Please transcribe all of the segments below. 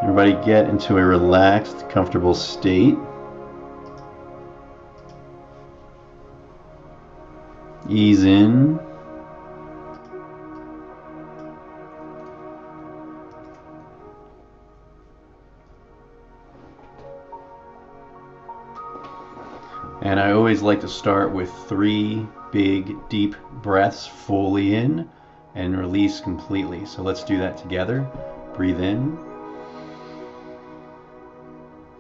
Everybody get into a relaxed, comfortable state. Ease in. And I always like to start with 3 big, deep breaths fully in and release completely. So let's do that together. Breathe in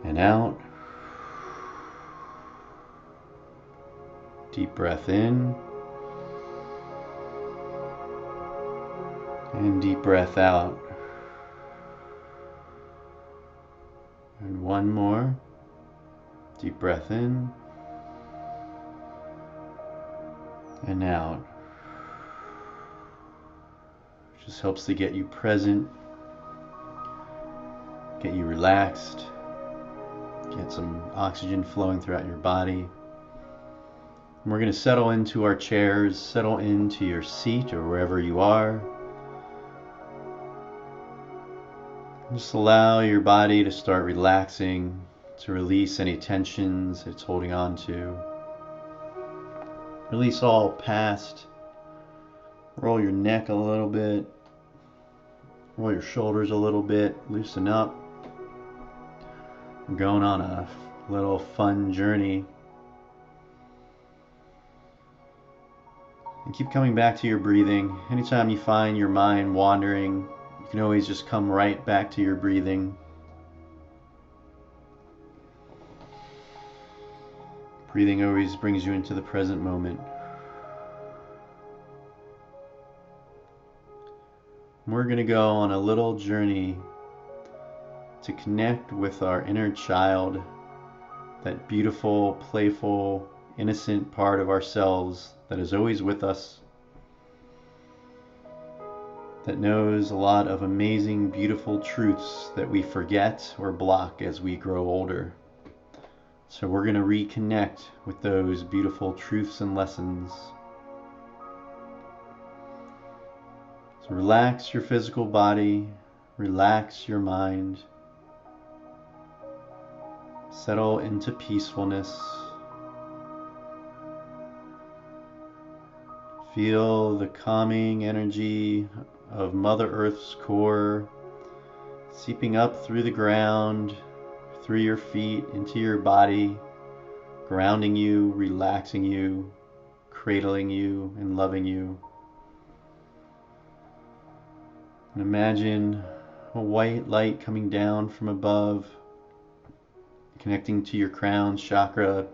and out. Deep breath in and deep breath out. And one more. Deep breath in and out. Just helps to get you present, get you relaxed, get some oxygen flowing throughout your body. And we're going to settle into our chairs, settle into your seat or wherever you are. Just allow your body to start relaxing, to release any tensions it's holding on to. Release all past. Roll your neck a little bit. Roll your shoulders a little bit. Loosen up. We're going on a little fun journey. And keep coming back to your breathing. Anytime you find your mind wandering, you can always just come right back to your breathing. Breathing always brings you into the present moment. We're going to go on a little journey to connect with our inner child, that beautiful, playful, innocent part of ourselves that is always with us, that knows a lot of amazing, beautiful truths that we forget or block as we grow older. So we're going to reconnect with those beautiful truths and lessons. So relax your physical body, relax your mind, settle into peacefulness. Feel the calming energy of Mother Earth's core seeping up through the ground, through your feet, into your body, grounding you, relaxing you, cradling you, and loving you. And imagine a white light coming down from above, connecting to your crown chakra,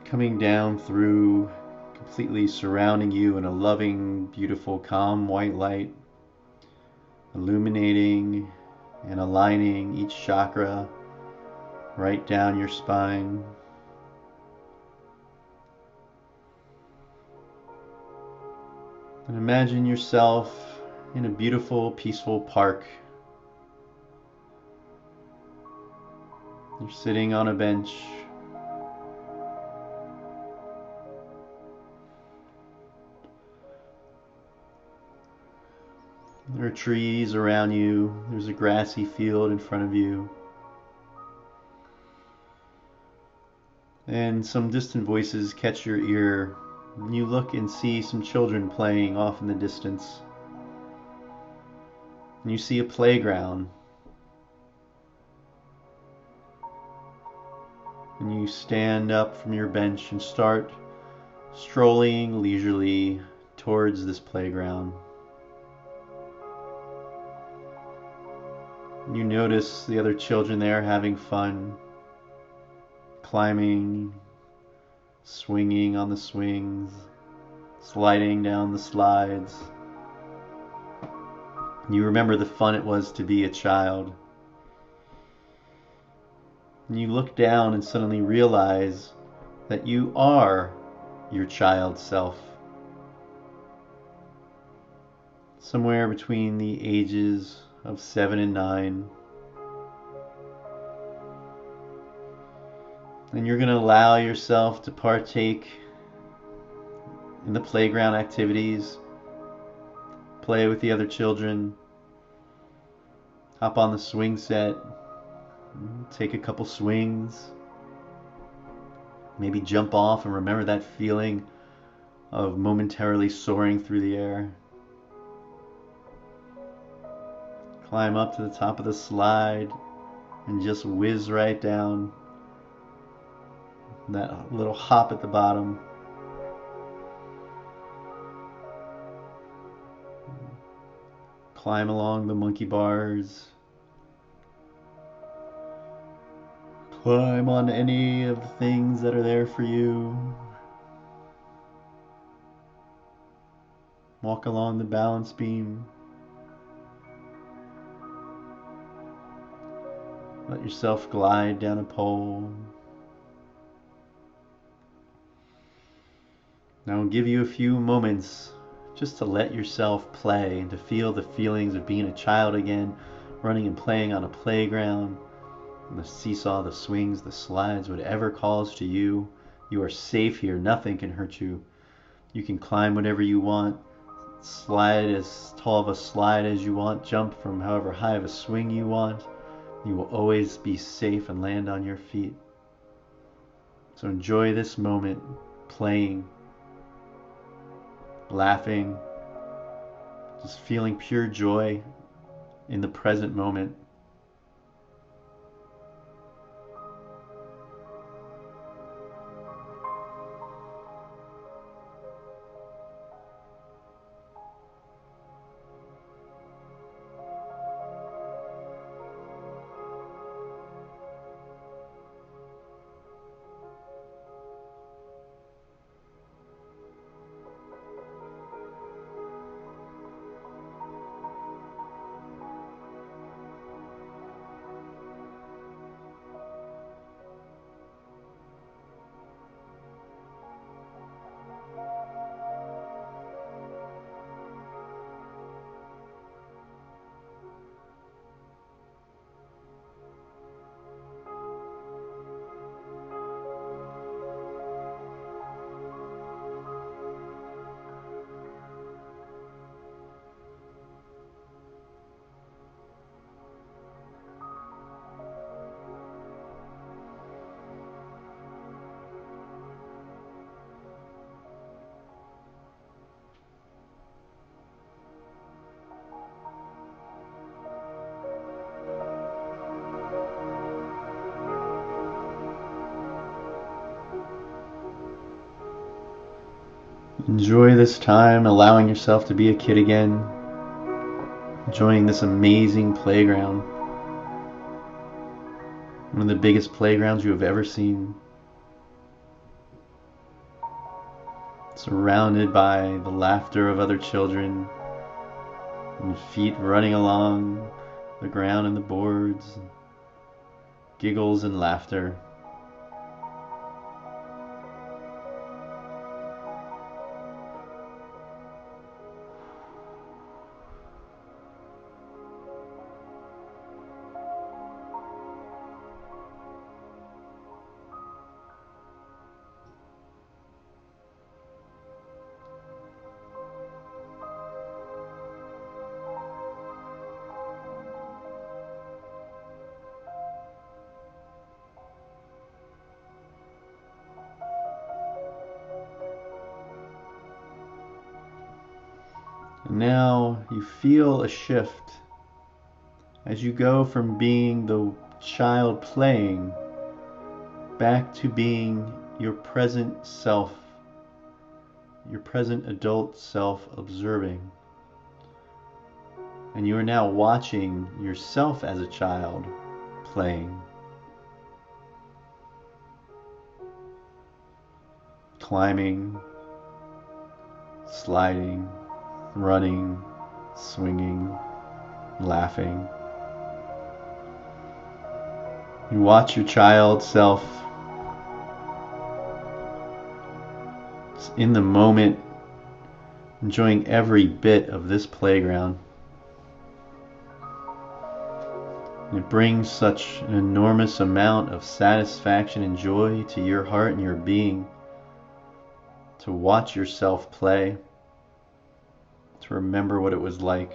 coming down through, completely surrounding you in a loving, beautiful, calm white light, illuminating and aligning each chakra right down your spine. And imagine yourself in a beautiful, peaceful park. You're sitting on a bench. There are trees around you. There's a grassy field in front of you. And some distant voices catch your ear. And you look and see some children playing off in the distance. And you see a playground. And you stand up from your bench and start strolling leisurely towards this playground. You notice the other children there having fun, climbing, swinging on the swings, sliding down the slides. You remember the fun it was to be a child. And you look down and suddenly realize that you are your child self. Somewhere between the ages of 7 and 9. And you're going to allow yourself to partake in the playground activities, play with the other children, Hop on the swing set, take a couple swings, maybe jump off and remember that feeling of momentarily soaring through the air. Climb up to the top of the slide and just whiz right down. That little hop at the bottom. Climb along the monkey bars. Climb on any of the things that are there for you. Walk along the balance beam. Let yourself glide down a pole. Now I'll give you a few moments just to let yourself play and to feel the feelings of being a child again, running and playing on a playground, on the seesaw, the swings, the slides, whatever calls to you. You are safe here. Nothing can hurt you. You can climb whatever you want, slide as tall of a slide as you want, jump from however high of a swing you want. You will always be safe and land on your feet. So enjoy this moment, playing, laughing, just feeling pure joy in the present moment. Enjoy this time, allowing yourself to be a kid again, enjoying this amazing playground, one of the biggest playgrounds you have ever seen, surrounded by the laughter of other children and feet running along the ground and the boards, giggles and laughter. And now you feel a shift as you go from being the child playing back to being your present self, your present adult self observing. And you are now watching yourself as a child playing, climbing, sliding, running, swinging, laughing. You watch your child self in the moment, enjoying every bit of this playground. It brings such an enormous amount of satisfaction and joy to your heart and your being to watch yourself play, to remember what it was like.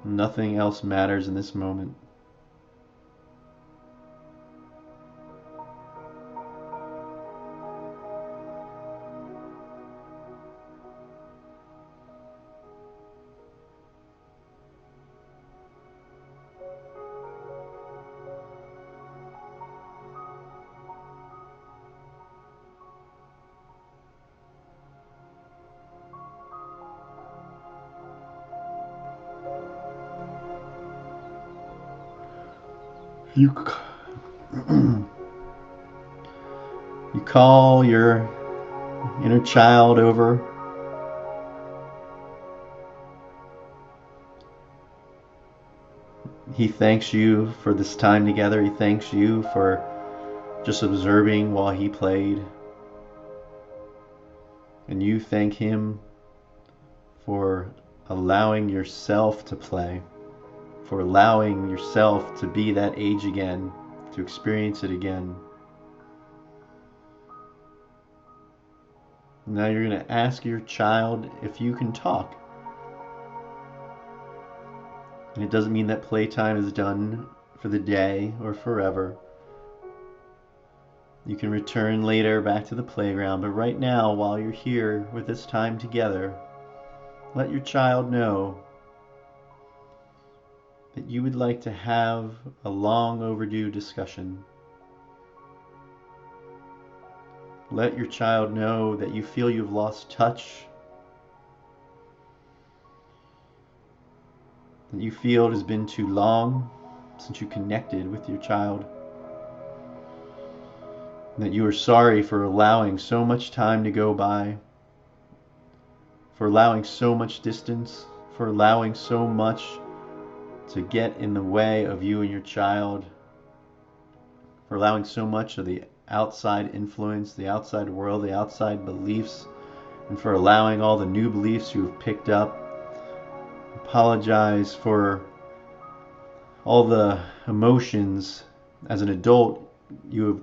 Nothing else matters in this moment. You you call your inner child over. He thanks you for this time together. He thanks you for just observing while he played. And you thank him for allowing yourself to play, for allowing yourself to be that age again, to experience it again. Now you're going to ask your child if you can talk. And it doesn't mean that playtime is done for the day or forever. You can return later back to the playground, but right now, while you're here with this time together, let your child know that you would like to have a long overdue discussion. Let your child know that you feel you've lost touch, that you feel it has been too long since you connected with your child, that you are sorry for allowing so much time to go by, for allowing so much distance, for allowing so much to get in the way of you and your child, for allowing so much of the outside influence, the outside world, the outside beliefs, and for allowing all the new beliefs you have picked up. Apologize for all the emotions as an adult you have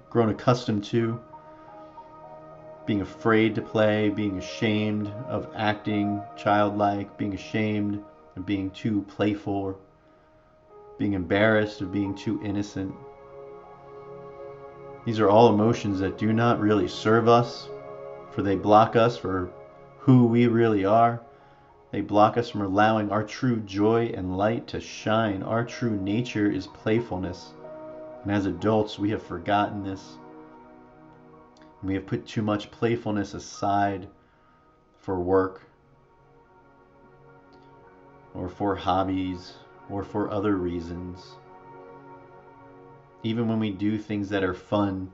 grown accustomed to, being afraid to play, being ashamed of acting childlike, being ashamed of being too playful, being embarrassed of being too innocent. These are all emotions that do not really serve us, for they block us for who we really are. They block us from allowing our true joy and light to shine. Our true nature is playfulness. And as adults, we have forgotten this. We have put too much playfulness aside for work, or for hobbies, or for other reasons. Even when we do things that are fun,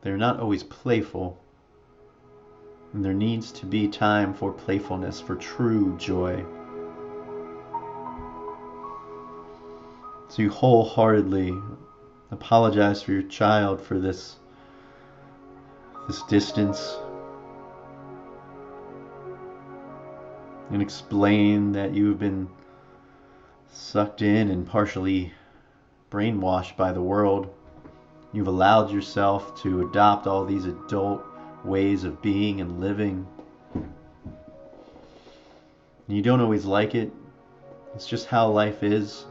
they're not always playful. And there needs to be time for playfulness, for true joy. So you wholeheartedly apologize for your child for this distance, and explain that you've been sucked in and partially brainwashed by the world. You've allowed yourself to adopt all these adult ways of being and living. You don't always like it. It's just how life is.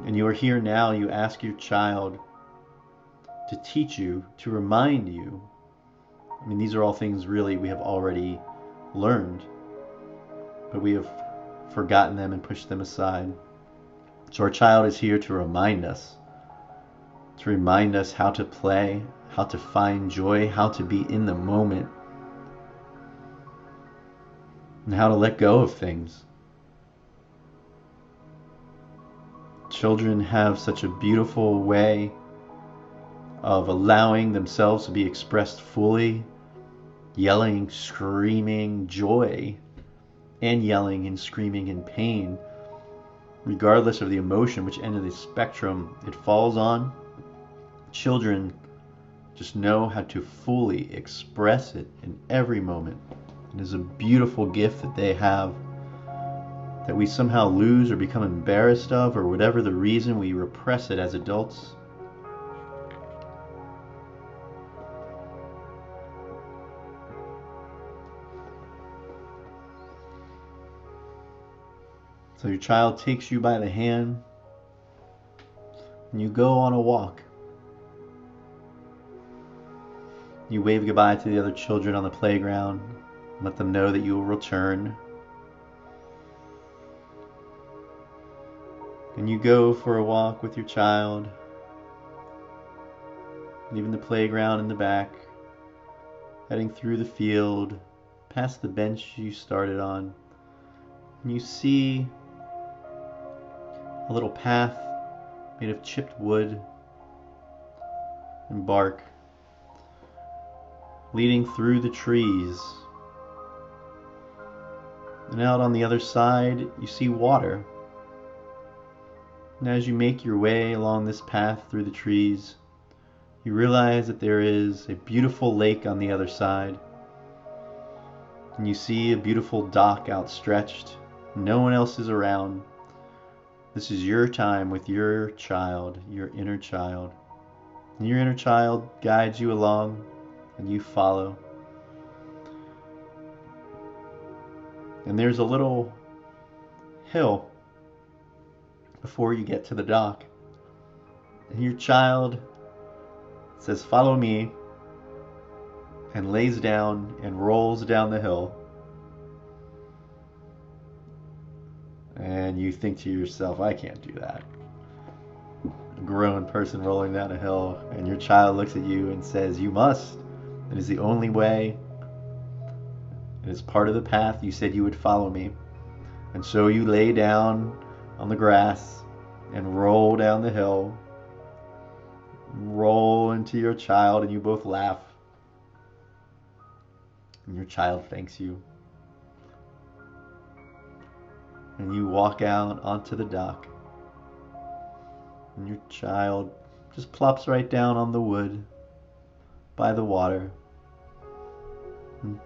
And you are here now. You ask your child to teach you, to remind you. I mean, these are all things really we have already learned, but we have forgotten them and pushed them aside. So our child is here to remind us how to play, how to find joy, how to be in the moment, and how to let go of things. Children have such a beautiful way of allowing themselves to be expressed fully, yelling, screaming joy, and yelling and screaming in pain, regardless of the emotion, which end of the spectrum it falls on. Children just know how to fully express it in every moment. It is a beautiful gift that they have, that we somehow lose or become embarrassed of, or whatever the reason, we repress it as adults. So your child takes you by the hand and you go on a walk. You wave goodbye to the other children on the playground, let them know that you will return. And you go for a walk with your child, leaving the playground in the back, heading through the field, past the bench you started on. And you see a little path made of chipped wood and bark leading through the trees. And out on the other side, you see water. And as you make your way along this path through the trees, you realize that there is a beautiful lake on the other side. And you see a beautiful dock outstretched. No one else is around. This is your time with your child, your inner child. And your inner child guides you along, and you follow. And there's a little hill before you get to the dock. And your child says, "Follow me," and lays down and rolls down the hill. And you think to yourself, "I can't do that." A grown person rolling down a hill, and your child looks at you and says, "You must. It is the only way. It is part of the path. You said you would follow me." And so you lay down on the grass and roll down the hill, roll into your child, and you both laugh. And your child thanks you. And you walk out onto the dock. And your child just plops right down on the wood by the water, and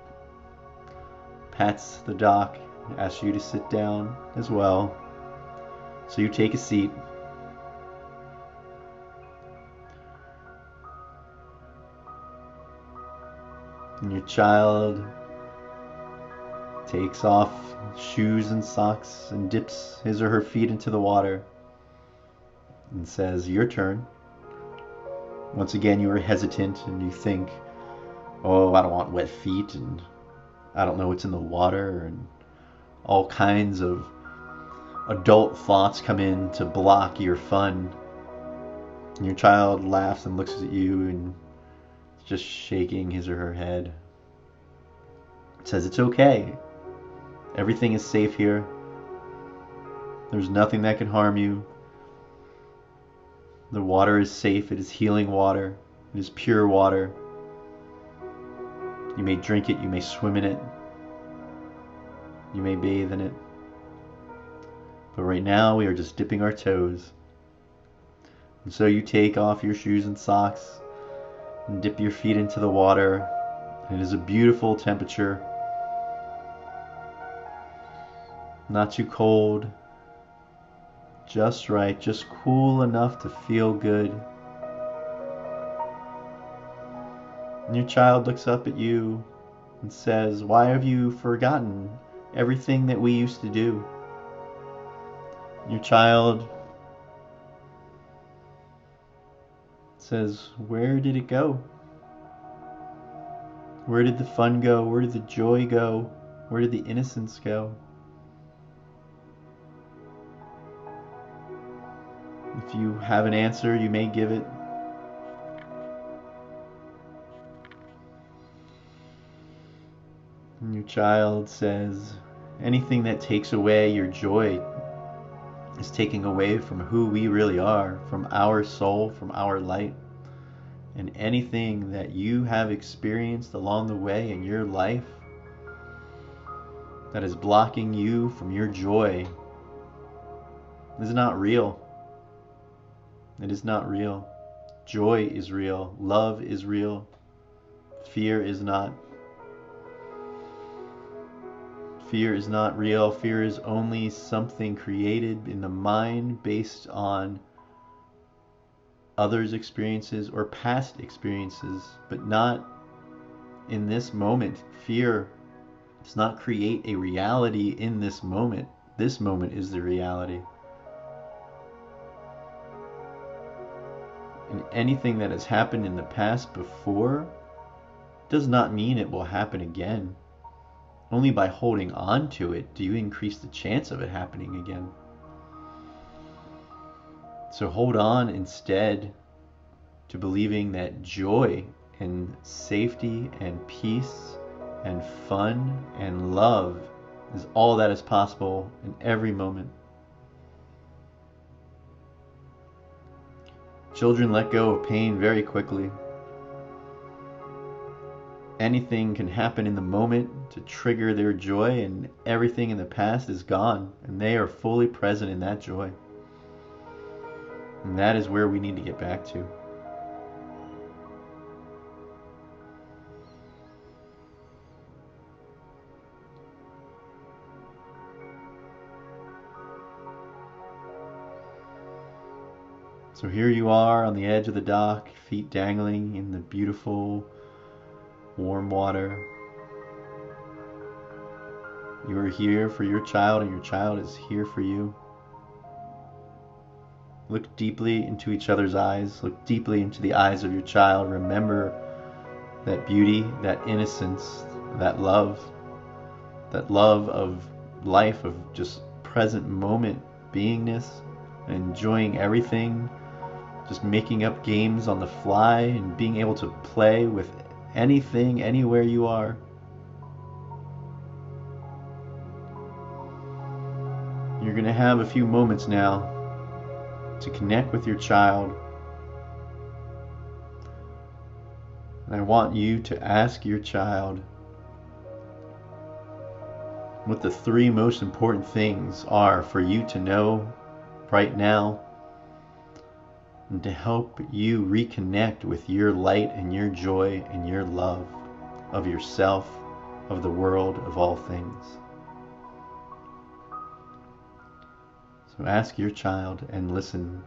pats the dock, asks you to sit down as well. So you take a seat. And your child takes off shoes and socks and dips his or her feet into the water and says, "Your turn." Once again, you are hesitant and you think, "Oh, I don't want wet feet, and I don't know what's in the water," and all kinds of adult thoughts come in to block your fun. And your child laughs and looks at you and is just shaking his or her head. It says, "It's okay. Everything is safe here. There's nothing that can harm you. The water is safe. It is healing water. It is pure water. You may drink it. You may swim in it. You may bathe in it. But right now we are just dipping our toes." And so you take off your shoes and socks and dip your feet into the water. It is a beautiful temperature. Not too cold. Just right, just cool enough to feel good. And your child looks up at you and says, "Why have you forgotten everything that we used to do?" Your child says, "Where did it go? Where did the fun go? Where did the joy go? Where did the innocence go?" If you have an answer, you may give it. And your child says, "Anything that takes away your joy is taking away from who we really are, from our soul, from our light. And anything that you have experienced along the way in your life that is blocking you from your joy is not real. It is not real. Joy is real. Love is real. Fear is not. Fear is not real. Fear is only something created in the mind based on others' experiences or past experiences, but not in this moment. Fear does not create a reality in this moment This moment is the reality. And anything that has happened in the past before does not mean it will happen again. Only by holding on to it do you increase the chance of it happening again. So hold on instead to believing that joy and safety and peace and fun and love is all that is possible in every moment. Children let go of pain very quickly. Anything can happen in the moment to trigger their joy, and everything in the past is gone, and they are fully present in that joy. And that is where we need to get back to. So here you are on the edge of the dock, feet dangling in the beautiful, warm water. You are here for your child, and your child is here for you. Look deeply into each other's eyes. Look deeply into the eyes of your child. Remember that beauty, that innocence, that love of life, of just present moment beingness, and enjoying everything, just making up games on the fly and being able to play with anything, anywhere you are. You're going to have a few moments now to connect with your child. And I want you to ask your child what the 3 most important things are for you to know right now, and to help you reconnect with your light and your joy and your love of yourself, of the world, of all things. So ask your child and listen.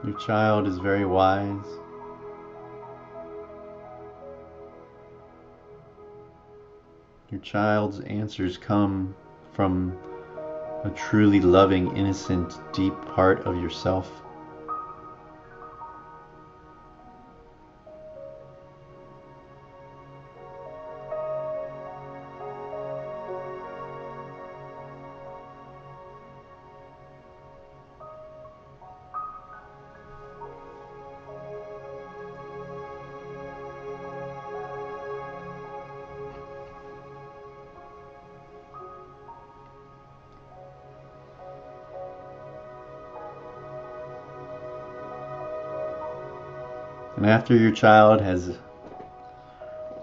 Your child is very wise. Your child's answers come from a truly loving, innocent, deep part of yourself. And after your child has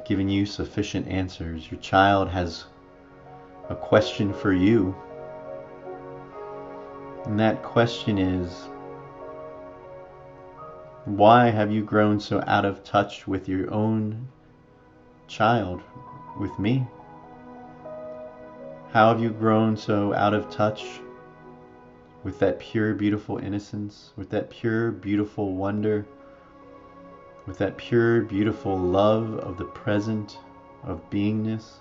given you sufficient answers, your child has a question for you. And that question is, why have you grown so out of touch with your own child, with me? How have you grown so out of touch with that pure, beautiful innocence, with that pure, beautiful wonder, with that pure, beautiful love of the present, of beingness,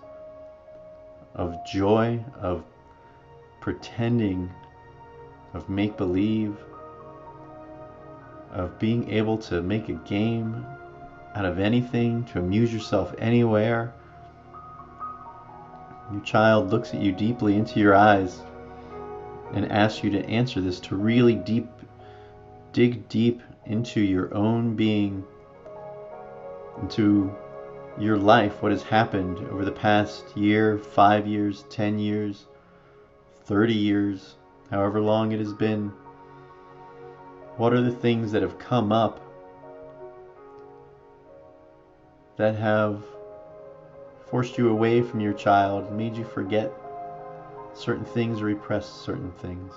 of joy, of pretending, of make-believe, of being able to make a game out of anything, to amuse yourself anywhere. Your child looks at you deeply into your eyes and asks you to answer this, to really dig deep into your own being, into your life, what has happened over the past year, 5 years, 10 years, 30 years, however long it has been. What are the things that have come up that have forced you away from your child, made you forget certain things or repress certain things?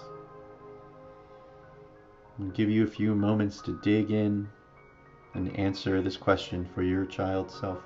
I'll give you a few moments to dig in and answer this question for your child's self.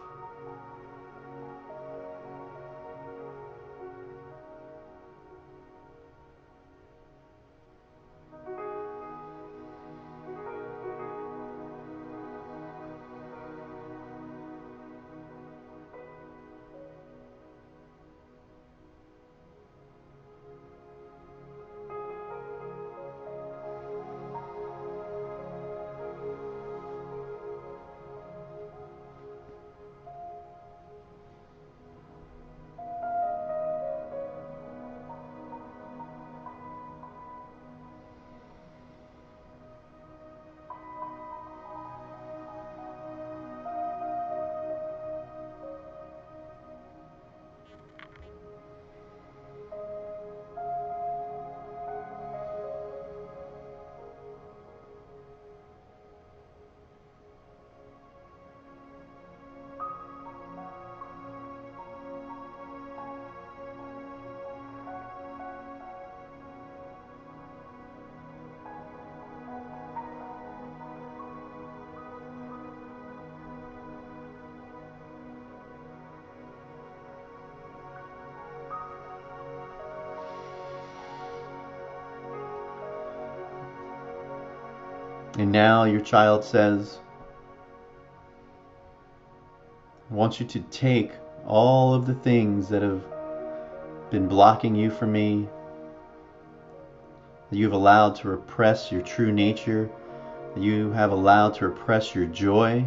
And now your child says, I want you to take all of the things that have been blocking you from me, that you've allowed to repress your true nature, that you have allowed to repress your joy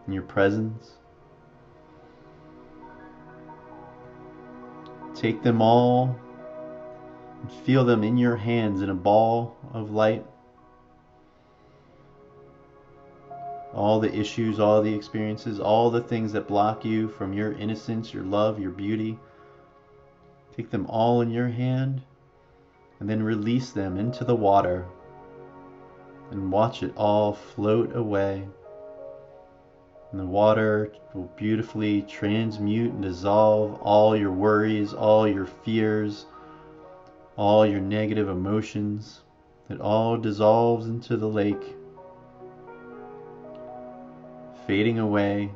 and your presence. Take them all and feel them in your hands in a ball of light. All the issues, all the experiences, all the things that block you from your innocence, your love, your beauty. Take them all in your hand and then release them into the water and watch it all float away. And the water will beautifully transmute and dissolve all your worries, all your fears, all your negative emotions. It all dissolves into the lake, fading away.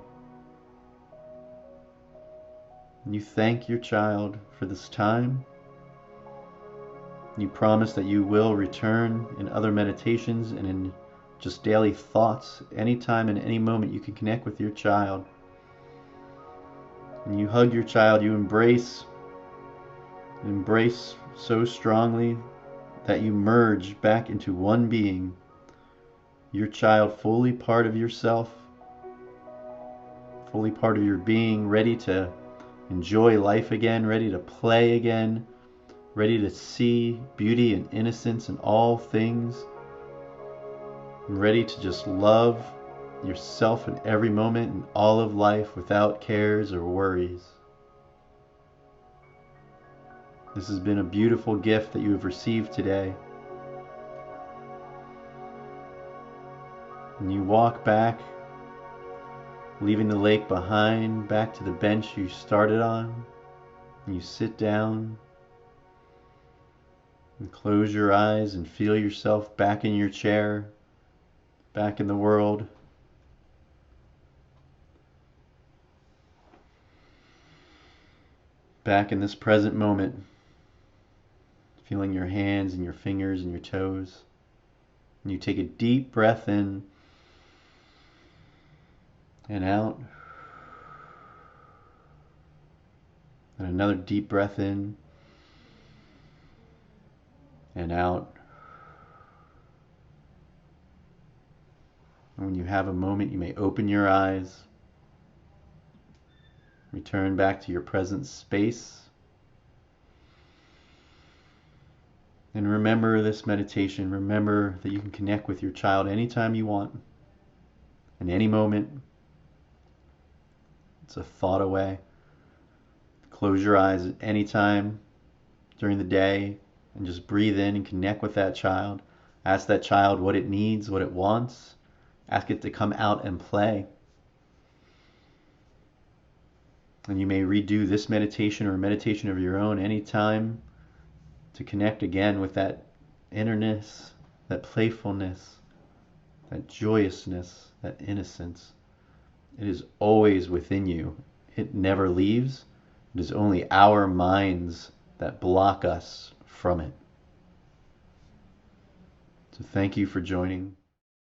And you thank your child for this time. You promise that you will return in other meditations and in just daily thoughts. Anytime and any moment you can connect with your child. And you hug your child, you embrace so strongly that you merge back into one being. Your child fully part of yourself, fully part of your being, ready to enjoy life again, ready to play again, ready to see beauty and innocence in all things, ready to just love yourself in every moment in all of life without cares or worries. This has been a beautiful gift that you have received today. And you walk back, leaving the lake behind, back to the bench you started on. And you sit down and close your eyes and feel yourself back in your chair, back in the world. Back in this present moment. feeling your hands and your fingers and your toes. And you take a deep breath in and out. And another deep breath in and out. And when you have a moment, you may open your eyes, return back to your present space, and remember this meditation. Remember that you can connect with your child anytime you want, in any moment. It's a thought away. Close your eyes at any time during the day and just breathe in and connect with that child. Ask that child what it needs, what it wants. Ask it to come out and play. And you may redo this meditation or a meditation of your own anytime to connect again with that innerness, that playfulness, that joyousness, that innocence. It is always within you. It never leaves. It is only our minds that block us from it. So thank you for joining.